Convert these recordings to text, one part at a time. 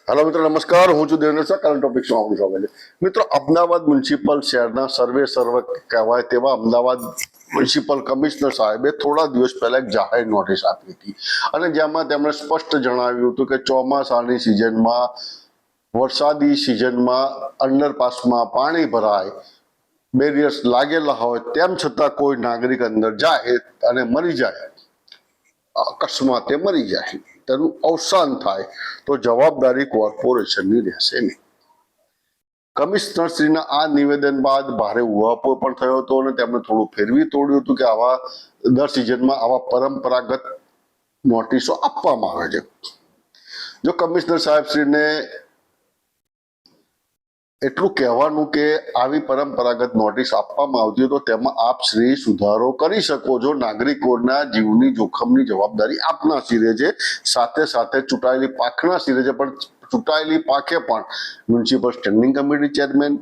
Hello मित्रों नमस्कार हूँ છું દેવેન્દ્ર શાહ કરંટ ટોપિક્સમાં આપણું સ્વાગત છે। મિત્રો અમદાવાદ મ્યુનિસિપલ શહેરના સર્વે કહેવાય તેવા અમદાવાદ મ્યુનિસિપલ કમિશનર સાહેબે થોડા દિવસ પહેલા એક જાહેર નોટિસ આપી હતી અને જેમાં તેમણે સ્પષ્ટ જણાવ્યું હતું કે ચોમાસાની સિઝનમાં વરસાદી સિઝનમાં અંડરપાસમાં પાણી ભરાય બેરિયર્સ લાગેલા હોય તેમ છતાં કોઈ નાગરિક અંદર જાય અને મરી જાય, અકસ્માતે મરી જાય, તેનું અવસાન થાય તો જવાબદારી કોર્પોરેશનની રહેશે નહીં। કમિશનરશ્રીના આ નિવેદન બાદ ભારે ઉહાપો પણ થયો હતો અને તેમણે થોડું ફેરવી તોડ્યું હતું કે આવા દર સિઝનમાં આવા પરંપરાગત નોટિસો આપવામાં આવે છે। જો કમિશનર સાહેબશ્રીને એટલું કહેવાનું કે આવી પરંપરાગત નોટિસ આપવામાં આવતી હોય તો તેમાં આપ શ્રી સુધારો કરી શકો છો। નાગરિકોના જીવની જોખમની જવાબદારી આપના શિરે છે, સાથે સાથે ચૂંટાયેલી પાંખના શિરે છે, પણ ચૂંટાયેલી પાંખે પણ મ્યુનિસિપલ સ્ટેન્ડિંગ કમિટી ચેરમેન,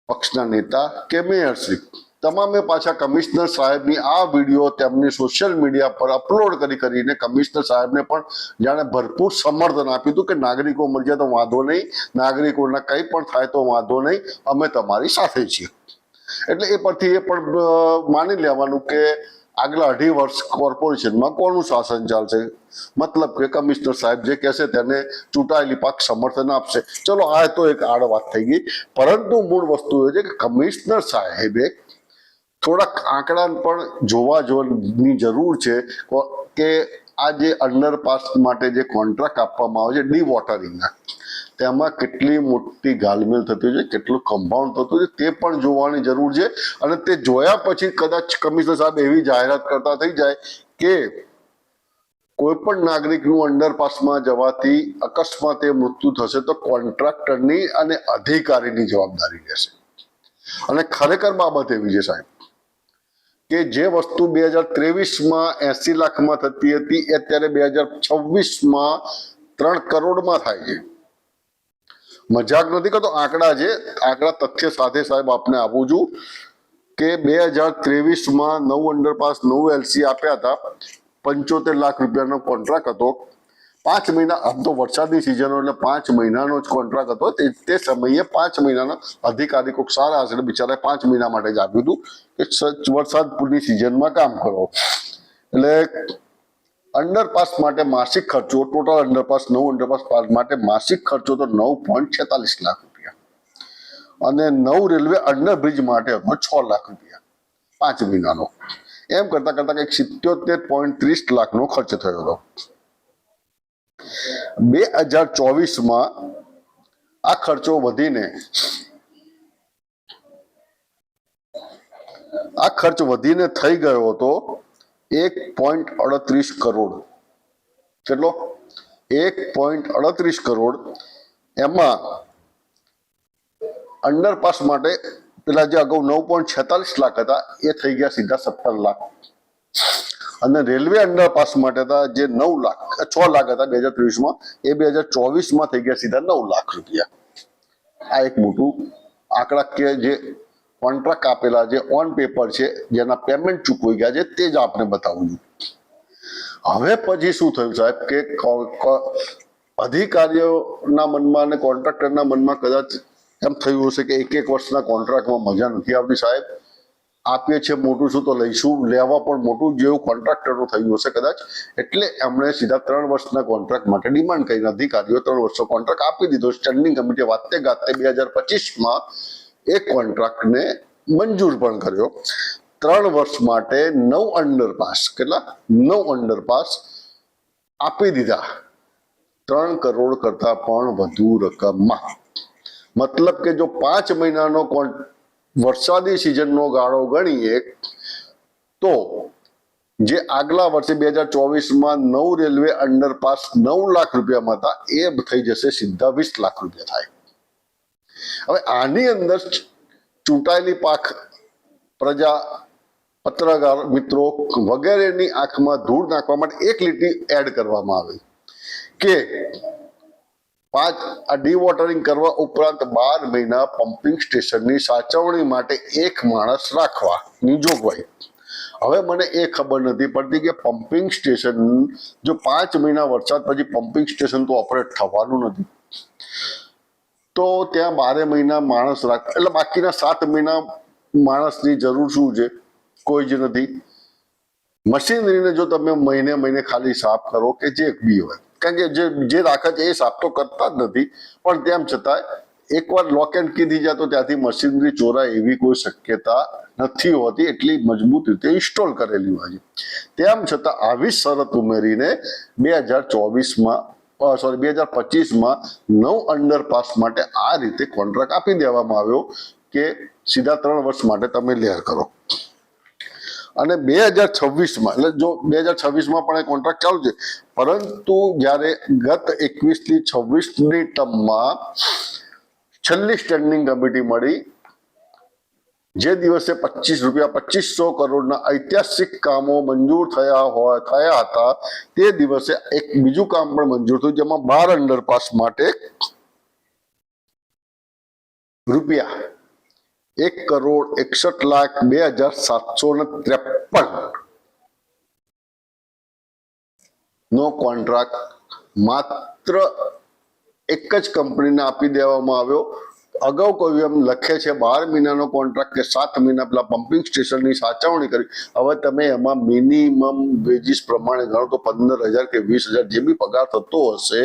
પક્ષના નેતા કે મેયરશ્રી તમામે પાછા કમિશનર સાહેબની આ વિડીયો તેમની સોશિયલ મીડિયા પર અપલોડ કરીને કમિશનર સાહેબને પણ જાણે ભરપૂર સમર્થન આપ્યું હતું કે નાગરિકો મરી જાય તો વાંધો નહીં, નાગરિકોના કંઈ પણ થાય તો વાંધો નહીં, અમે તમારી સાથે છીએ। એટલે એ પરથી એ પણ માની લેવાનું કે આગલા 2.5 વર્ષ કોર્પોરેશનમાં કોનું શાસન ચાલશે, મતલબ કે કમિશનર સાહેબ જે કહેશે તેને ચૂંટાયેલી પક્ષ સમર્થન આપશે। ચલો આ તો એક આડ વાત થઈ ગઈ, પરંતુ મૂળ વસ્તુ એ છે કે કમિશનર સાહેબે થોડાક આંકડા પણ જોવાની જરૂર છે કે આ જે અંડરપાસ માટે જે કોન્ટ્રાક્ટ આપવામાં આવે છે ડી વોટરિંગના, તેમાં કેટલી મોટી ગાલમેલ થતી છે, કેટલું કમ્પાઉન્ડ થતું છે તે પણ જોવાની જરૂર છે। અને તે જોયા પછી કદાચ કમિશનર સાહેબ એવી જાહેરાત કરતા થઈ જાય કે કોઈ પણ નાગરિકનું અંડરપાસમાં જવાથી અકસ્માતે મૃત્યુ થશે તો કોન્ટ્રાક્ટરની અને અધિકારીની જવાબદારી રહેશે। અને ખરેખર બાબત એવી છે સાહેબ કે જે વસ્તુ 2023માં 80 લાખમાં થતી હતી એ અત્યારે 2026માં 3 કરોડમાં થાય છે। મજાક નથી કરતો, આંકડા છે, આંકડા તથ્ય સાથે સાહેબ આપને આપું છું કે 2023માં 9 અંડરપાસ 9 એલસી આપ્યા હતા, 75 લાખ રૂપિયાનો કોન્ટ્રાક્ટ હતો। 5 મહિના, આમ તો વરસાદની સિઝન એટલે 5 મહિનાનો જ કોન્ટ્રાક્ટ હતો, તે સમયે 5 મહિનાના અધિકારી કોઈક સારા હશે બિચારા 5 મહિના માટે જ આપ્યું હતું કે વરસાદની સિઝનમાં કામ કરો। એટલે અંડરપાસ માટે માસિક ખર્ચો, ટોટલ અંડરપાસ 9 અંડરપાસ માટે માસિક ખર્ચો તો 9.46 લાખ રૂપિયા અને 9 રેલવે અંડરબ્રિજ માટે હતો 6 લાખ રૂપિયા 5 મહિનાનો। એમ કરતા કરતા કંઈક 77.30 લાખનો ખર્ચ થયો હતો। 2024માં આ ખર્ચો વધીને થઈ ગયો હતો 1.38 કરોડ। કેટલો? 1.38 કરોડ। એમાં અંડરપાસ માટે પેલા જે અગાઉ 9.46 લાખ હતા એ થઈ ગયા સીધા 17 લાખ અને રેલવે અંડરપાસ માટે હતા જે 6 લાખ હતા 2023માં, એ 2024માં થઈ ગયા સીધા 9 લાખ રૂપિયા। આ એક મોટું આંકડાકીય જે કોન્ટ્રાક્ટ આપેલા જે ઓન પેપર છે, જેના પેમેન્ટ ચૂકવાઈ ગયા છે તે જ આપને બતાવું છું। હવે પછી શું થયું સાહેબ કે અધિકારીઓના મનમાં અને કોન્ટ્રાક્ટરના મનમાં કદાચ એમ થયું હશે કે 1 વર્ષના કોન્ટ્રાક્ટમાં મજા નથી આવતી સાહેબ, આપીએ છીએ મોટું શું તો લઈશું, લેવા પણ મોટું જેવું કોન્ટ્રાક્ટરનું થયું હશે કદાચ, એટલે એમણે સીધા 3 વર્ષના કોન્ટ્રાક્ટ માટે ડિમાન્ડ કરીને અધિકારીઓ 3 વર્ષનો કોન્ટ્રાક્ટ આપી દીધો। સ્ટેન્ડિંગ કમિટી વાતે ગાતે 2025માં એ કોન્ટ્રાક્ટને મંજૂર પણ કર્યો। 3 વર્ષ માટે 9 અંડરપાસ, કેટલા? 9 અંડરપાસ આપી દીધા 3 કરોડ કરતા પણ વધુ રકમમાં। મતલબ કે જો 5 મહિનાનો વરસાદી સિઝનનો ગાળો ગણીએ તો જે આગલા વર્ષે 2024માં 9 રેલવે અંડરપાસ 9 લાખ રૂપિયામાં હતા એ થઈ જશે સીધા 20 લાખ રૂપિયા થાય। હવે આની અંદર ચૂંટાયેલી પાંખ, પ્રજા, પત્રકાર મિત્રો વગેરેની આંખમાં ધૂળ નાખવા માટે એક લીટી એડ કરવામાં આવી કે આ ડીવોટરિંગ કરવા ઉપરાંત 12 મહિના પમ્પિંગ સ્ટેશનની સાચવણી માટે 1 માણસ રાખવાની જોગવાઈ હવે મને એ ખબર નથી પડતી કે પમ્પિંગ સ્ટેશન જો 5 મહિના વરસાદ પછી પમ્પિંગ સ્ટેશન તો ઓપરેટ થવાનું નથી, તો ત્યાં 12 મહિના માણસ રાખ એટલે બાકીના 7 મહિના માણસની જરૂર શું છે? કોઈ જ નથી. મશીનરીને જો તમે મહિને ખાલી સાફ કરો કે જે બી હોય, કારણ કે જે રાખે છે એ સાફ તો કરતા જ નથી, પણ તેમ છતાં એકવાર લોક એન્ડ કી થઈ જાય તો ત્યાંથી મશીનરી ચોરાય એવી કોઈ શક્યતા નથી હોતી, એટલી મજબૂત રીતે ઇન્સ્ટોલ કરેલી હોય છે. તેમ છતાં આવી શરત ઉમેરીને 2025માં 9 અંડરપાસ માટે આ રીતે કોન્ટ્રાક્ટ આપી દેવામાં આવ્યો કે સીધા 3 વર્ષ માટે તમે લેર કરો. અને 2026માં એટલે જો 2026માં પણ એ કોન્ટ્રાક્ટ ચાલુ છે, પરંતુ જ્યારે ગત 21 થી 26ની ટર્મમાં છેલ્લી સ્ટેન્ડિંગ કમિટી મળી, જે દિવસે ₹2500 કરોડના ઐતિહાસિક કામો મંજૂર થયા હતા, તે દિવસે એક બીજું કામ પણ મંજૂર થયું, જેમાં 12 અંડરપાસ માટે ₹1,61,02,753 નો કોન્ટ્રાક્ટ માત્ર એક જ કંપનીને આપી દેવામાં આવ્યો. અગાઉ કહ્યું એમ લખે છે 12 મહિનાનો કોન્ટ્રાક્ટ કે 7 મહિના પેલા પમ્પિંગ સ્ટેશનની સાચવણી કરી. હવે તમે એમાં મિનિમમ વેજીસ પ્રમાણે ગણો તો 15,000 કે 20,000 જે બી પગાર થતો હશે,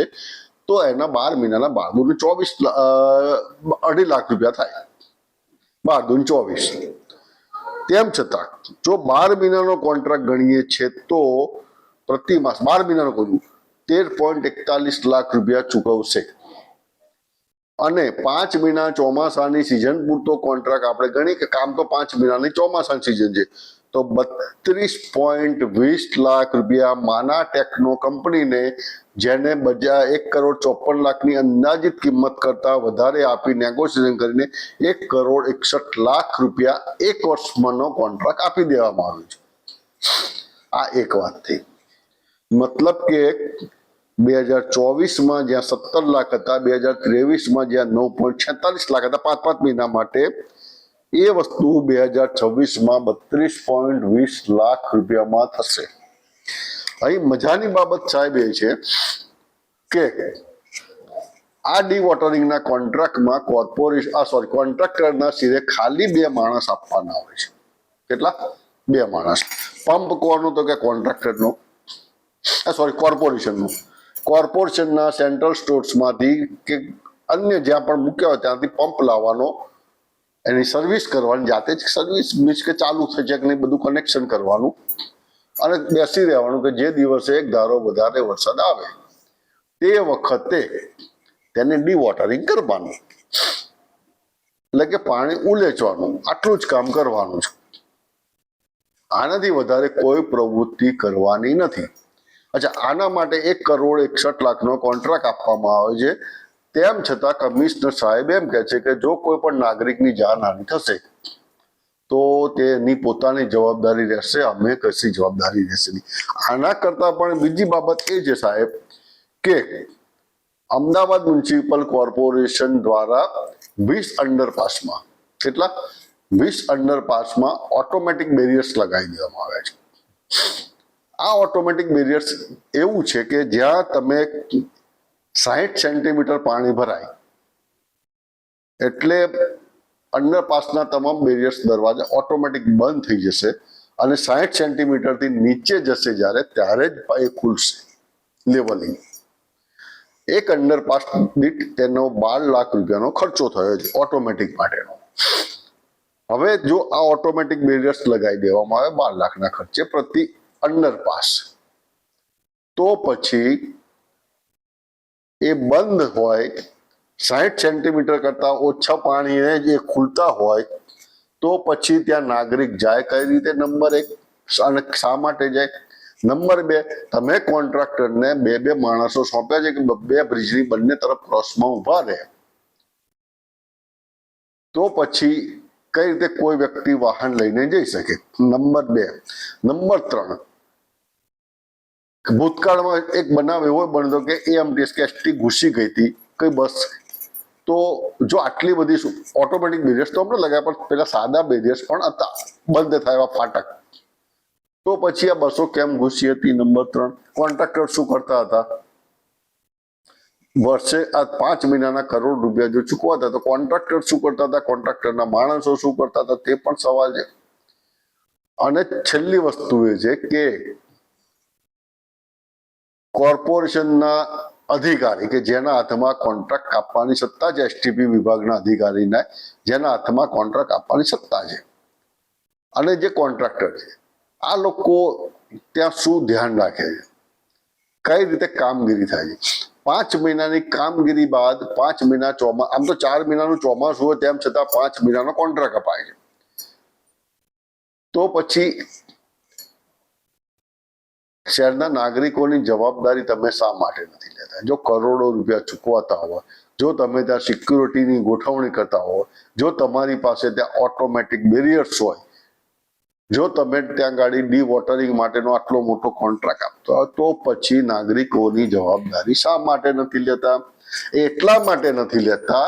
તો એના 12 મહિનાના 12 દુ 24 2.5 લાખ રૂપિયા થાય. 12 દુ 24. તેમ છતાં જો 12 મહિનાનો કોન્ટ્રાક્ટ ગણીએ છે તો પ્રતિ માસ 12 મહિનાનો કહું 13.41 લાખ રૂપિયા ચૂકવશે. અને 5 મહિના ચોમાસાની સિઝન પૂરતો કોન્ટ્રાક્ટ આપણે ગણી કે કામ તો 5 મહિનાની ચોમાસાની સિઝન છે, તો 32.20 લાખ રૂપિયા માના ટેકનો કંપનીને, જેને 1,54,00,000ની અંદાજિત કિંમત કરતા વધારે આપી નેગોશિએશન કરીને 1,61,00,000 રૂપિયા એક વર્ષમાંનો કોન્ટ્રાક્ટ આપી દેવામાં આવ્યો છે. આ એક વાત થઈ. મતલબ કે 2024માં જ્યાં 17 લાખ હતા, 2023માં જ્યાં 9.46 લાખ હતા 5 મહિના માટે, એ વસ્તુ 2026માં 32.20 લાખ રૂપિયામાં થશે. અહીં મજાની બાબત સાહેબ એ છે કે આ ડીવોટરિંગના કોન્ટ્રાક્ટમાં કોન્ટ્રાક્ટરના સિરે ખાલી 2 માણસ આપવાના હોય છે. કેટલા? 2 માણસ. પંપ કોનો? તો કે કોન્ટ્રાક્ટરનો, કોર્પોરેશનના સેન્ટ્રલ સ્ટોર્સમાંથી કે અન્ય જ્યાં પણ મૂક્યા હોય ત્યાંથી પંપ લાવવાનો, એની સર્વિસ કરવાની, જાતે જ સર્વિસ મીન્સ કે ચાલુ થઈ છે કે નહીં બધું કનેક્શન કરવાનું, અને બેસી રહેવાનું કે જે દિવસે એક ધારો વધારે વરસાદ આવે તે વખતે તેને ડીવોટરિંગ કરવાનું, એટલે કે પાણી ઉલેચવાનું. આટલું જ કામ કરવાનું છે. આનાથી વધારે કોઈ પ્રવૃત્તિ કરવાની નથી. અચ્છા, આના માટે 1,61,00,000નો કોન્ટ્રાક્ટ આપવામાં આવે છે. તેમ છતાં કમિશનર સાહેબ એમ કહે છે કે જો કોઈ પણ નાગરિકની જાનહાનિ થશે તો તેની પોતાની જવાબદારી રહેશે, અમે કશી જવાબદારી રહેશે નહીં. આના કરતા પણ બીજી બાબત એ છે સાહેબ કે અમદાવાદ મ્યુનિસિપલ કોર્પોરેશન દ્વારા 20 અંડરપાસમાં, કેટલા? 20 અંડરપાસમાં ઓટોમેટિક બેરિયર્સ લગાવી દેવામાં આવ્યા છે. આ ઓટોમેટિક બેરિયર્સ એવું છે કે જ્યાં તમે 60 સેન્ટીમીટર પાણી ભરાય એટલે અંડરપાસના તમામ બેરિયર્સ દરવાજા ઓટોમેટિક બંધ થઈ જશે, અને 60 સેન્ટીમીટરથી નીચે જશે ત્યારે જ એ ખુલશે. લેવલિંગ એક અંડરપાસ દીઠ તેનો 12 લાખ રૂપિયાનો ખર્ચો થયો છે ઓટોમેટિક માટેનો. હવે જો આ ઓટોમેટિક બેરિયર્સ લગાવી દેવામાં આવે 12 લાખના ખર્ચે પ્રતિ અંડરપાસ, તો પછી એ બંધ હોય 60 સેન્ટીમીટર કરતા ઓછા પાણીને જે ખુલતા હોય, તો પછી ત્યાં નાગરિક જાય કઈ રીતે? નંબર 1. અને શા માટે જાય? નંબર 2, તમે કોન્ટ્રાક્ટરને 2 માણસો સોંપ્યા છે કે 2 બ્રિજની બંને તરફ ક્રોસમાં ઉભા રહે, તો પછી કઈ રીતે કોઈ વ્યક્તિ વાહન લઈને જઈ શકે? નંબર 2. નંબર 3, ભૂતકાળમાં એક બનાવ એવો બનતો કે એએમટીએસ કે એસટી ઘૂસી ગઈ હતી કઈ બસ, તો જો આટલી બધી ઓટોમેટિક બેરિયર્સ તો આપણે લગાવ્યા, પણ પેલા સાદા બેરિયર્સ પણ હતા બંધ થયા ફાટક, તો પછી આ બસો કેમ ઘૂસી હતી? નંબર 3, કોન્ટ્રાક્ટર શું કરતા હતા? વર્ષે આ 5 મહિનાના કરોડ રૂપિયા જો ચૂકવાતા તો કોન્ટ્રાક્ટર શું કરતા હતા? કોન્ટ્રાક્ટરના માણસો શું કરતા હતા? તે પણ સવાલ છે. અને છેલ્લી વસ્તુ એ છે કે કોર્પોરેશનના અધિકારી કે જેના હાથમાં કોન્ટ્રાક્ટ આપવાની સત્તા છે, એસટીપી વિભાગના અધિકારીને જેના હાથમાં કોન્ટ્રાક્ટ આપવાની સત્તા છે, અને જે કોન્ટ્રાક્ટર છે, આ લોકો ત્યાં શું ધ્યાન રાખે છે? કઈ રીતે કામગીરી થાય છે? 5 મહિનાની કામગીરી બાદ 5 મહિના આમ તો 4 મહિનાનું ચોમાસું હોય તેમ છતાં 5 મહિનાનો કોન્ટ્રાક્ટ અપાય છે. તો પછી શહેરના નાગરિકોની જવાબદારી તમે શા માટે નથી લેતા? જો કરોડો રૂપિયા ચૂકવાતા હોય, જો તમે ત્યાં સિક્યુરિટીની ગોઠવણી કરતા હોય, જો તમારી પાસે ત્યાં ઓટોમેટિક બેરિયર્સ હોય, જો તમે ત્યાં ગાડી ડી વોટરિંગ માટેનો આટલો મોટો કોન્ટ્રાક્ટ આપતો હોય, તો પછી નાગરિકોની જવાબદારી શા માટે નથી લેતા? એટલા માટે નથી લેતા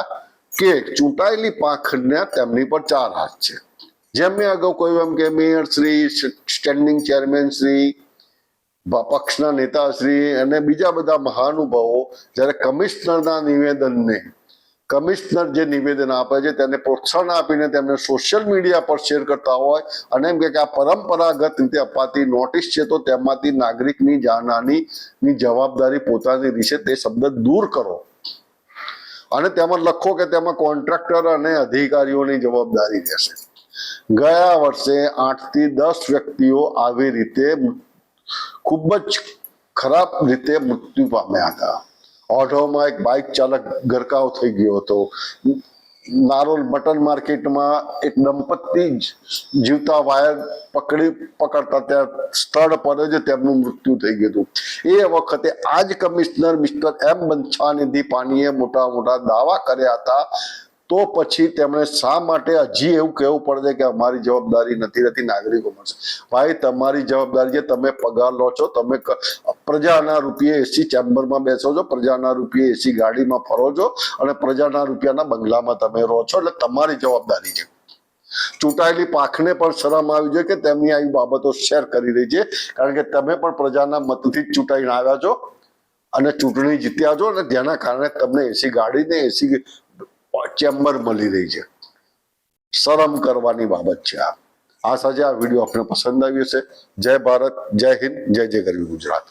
કે ચૂંટાયેલી પાંખને તેમની પર 4 હાથ છે. જેમ મેં અગાઉ કહ્યું એમ કે mayor Shri, standing chairman Shri, પક્ષના નેતાશ્રી અને બીજા બધા મહાનુભાવો જ્યારે કમિશનરના નિવેદનને, કમિશનર જે નિવેદન આપે છે તેને પ્રોત્સાહન આપીને તેમને સોશિયલ મીડિયા પર શેર કરતા હોય અને એમ કે આ પરંપરાગત રીતે અપાતી નોટિસ છે, તો તેમાંથી નાગરિકની જાનહાનિની જવાબદારી પોતાની રીતે તે શબ્દ દૂર કરો અને તેમાં લખો કે તેમાં કોન્ટ્રાક્ટર અને અધિકારીઓની જવાબદારી રહેશે. ગયા વર્ષે 8 થી 10 વ્યક્તિઓ આવી રીતે ખૂબ જ ખરાબ રીતે મૃત્યુ પામ્યા હતા. ઓઢવમાં એક બાઇક ચાલક ગરકાવ થઈ ગયો હતો. નારોલ મટન માર્કેટમાં એક દંપતી જીવતા વાયર પકડતા ત્યાં સ્થળ પર જ તેમનું મૃત્યુ થઈ ગયું હતું. એ વખતે આ જ કમિશનર મિસ્ટર એમ બંછાનિધિ પાનીએ મોટા દાવા કર્યા હતા. તો પછી તેમણે શા માટે હજી એવું કહેવું પડે કે અમારી જવાબદારી નથી રહેતી, નાગરિકો મળશે? ભાઈ, તમારી જવાબદારી છે. તમે પગાર લો છો, તમે પ્રજાના રૂપિયે એસી ચેમ્બરમાં બેસો છો, પ્રજાના રૂપિયે એસી ગાડીમાં ફરો છો અને પ્રજાના રૂપિયાના બંગલામાં તમે રહો છો, એટલે તમારી જવાબદારી છે. ચૂંટાયેલી પાંખને પણ શરમ આવી જોઈએ કે તેમની આવી બાબતો શેર કરી રહી છે, કારણ કે તમે પણ પ્રજાના મતથી જ ચૂંટાઈને આવ્યા છો અને ચૂંટણી જીત્યા છો, અને જેના કારણે તમને એસી ગાડીને એસી ચેમ્બર મળી રહી છે. શરમ કરવાની બાબત છે આ. આશા છે આ વિડીયો આપને પસંદ આવ્યો હશે. જય ભારત, જય હિન્દ, જય જય ગરવી ગુજરાત.